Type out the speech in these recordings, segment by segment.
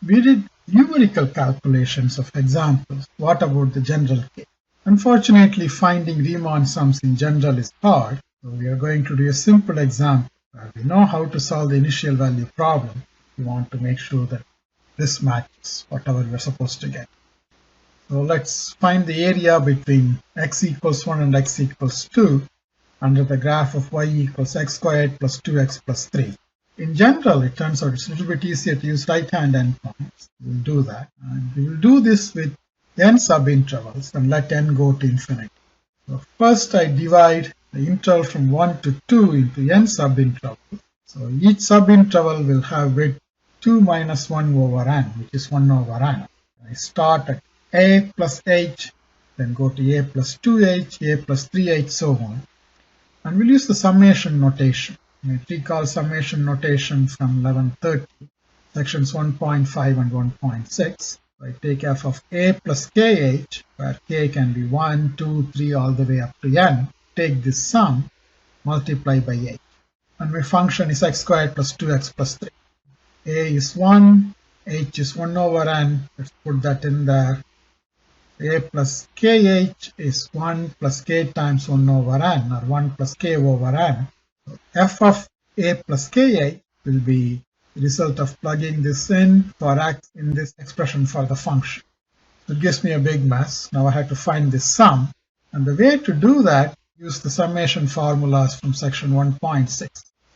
We did numerical calculations of examples. What about the general case? Unfortunately, finding Riemann sums in general is hard, so we are going to do a simple example where we know how to solve the initial value problem. We want to make sure that this matches whatever we're supposed to get. So let's find the area between x equals 1 and x equals 2 under the graph of y equals x squared plus 2x plus 3. In general, it turns out it's a little bit easier to use right-hand endpoints. We'll do that. And we will do this with n subintervals and let n go to infinity. So first I divide the interval from 1 to 2 into n subintervals. So each subinterval will have width 2 minus 1 over n, which is 1 over n. I start at a plus h, then go to a plus 2h, a plus 3h, so on. And we'll use the summation notation. You recall summation notation from 1130, sections 1.5 and 1.6. I take f of a plus kh, where k can be 1, 2, 3, all the way up to n. Take this sum, multiply by h. And my function is x squared plus 2x plus 3. A is 1, h is 1 over n. Let's put that in there. A plus kh is 1 plus k times 1 over n, or 1 plus k over n. So f of a plus kh will be the result of plugging this in for x in this expression for the function. It gives me a big mess. Now I have to find this sum. And the way to do that, use the summation formulas from section 1.6.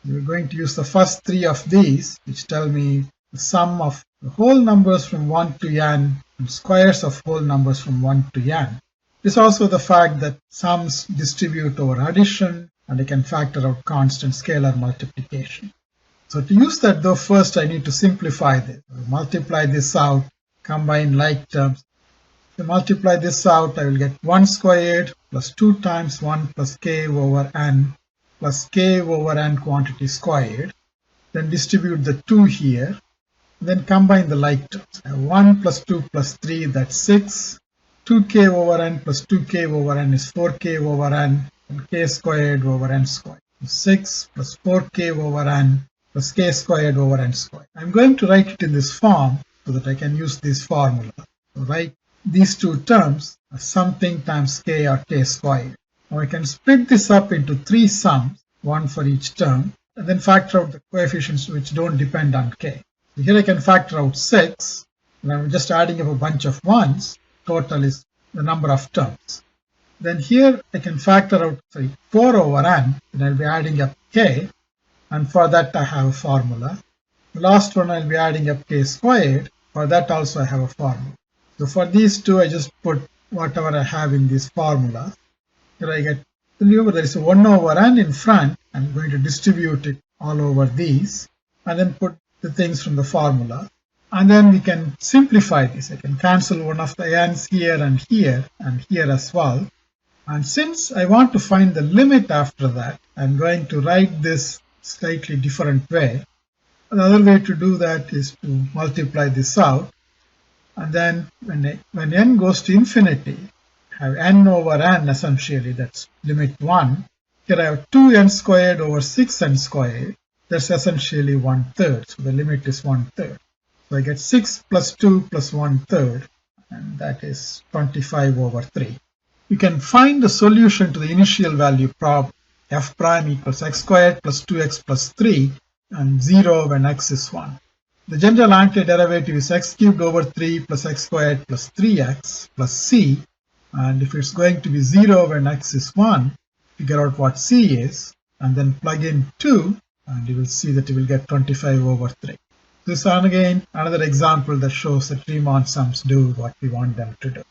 We're going to use the first three of these, which tell me the sum of the whole numbers from 1 to n and squares of whole numbers from 1 to n. There's also the fact that sums distribute over addition, and I can factor out constant scalar multiplication. So to use that though, first I need to simplify this. I'll multiply this out, combine like terms. To multiply this out, I will get 1 squared plus 2 times 1 plus k over n plus k over n quantity squared. Then distribute the 2 here. Then combine the like terms. I have 1 plus 2 plus 3, that's 6. 2k over n plus 2k over n is 4k over n, and k squared over n squared. 6 plus 4k over n plus k squared over n squared. I'm going to write it in this form so that I can use this formula. So write these two terms as something times k or k squared. Now I can split this up into 3 sums, one for each term, and then factor out the coefficients which don't depend on k. So here I can factor out 6, and I'm just adding up a bunch of 1s. Total is the number of terms. Then here I can factor out 4 over n, and I'll be adding up k, and for that I have a formula. The last one I'll be adding up k squared, for that also I have a formula. So for these two I just put whatever I have in this formula. Here I get, remember there is a 1 over n in front. I'm going to distribute it all over these and then put the things from the formula. And then we can simplify this. I can cancel one of the n's here and here as well. And since I want to find the limit after that, I'm going to write this slightly different way. Another way to do that is to multiply this out. And then when n goes to infinity, I have n over n essentially, that's limit 1. Here I have 2n squared over 6n squared. That's essentially 1/3. So the limit is 1/3. So I get 6 plus 2 plus 1/3, and that is 25 over 3. You can find the solution to the initial value problem. F prime equals x squared plus 2x plus 3 and 0 when x is 1. The general antiderivative is x cubed over 3 plus x squared plus 3x plus c. And if it's going to be 0 when x is 1, figure out what c is, and then plug in 2, and you will see that you will get 25 over 3. This is again another example that shows that Riemann sums do what we want them to do.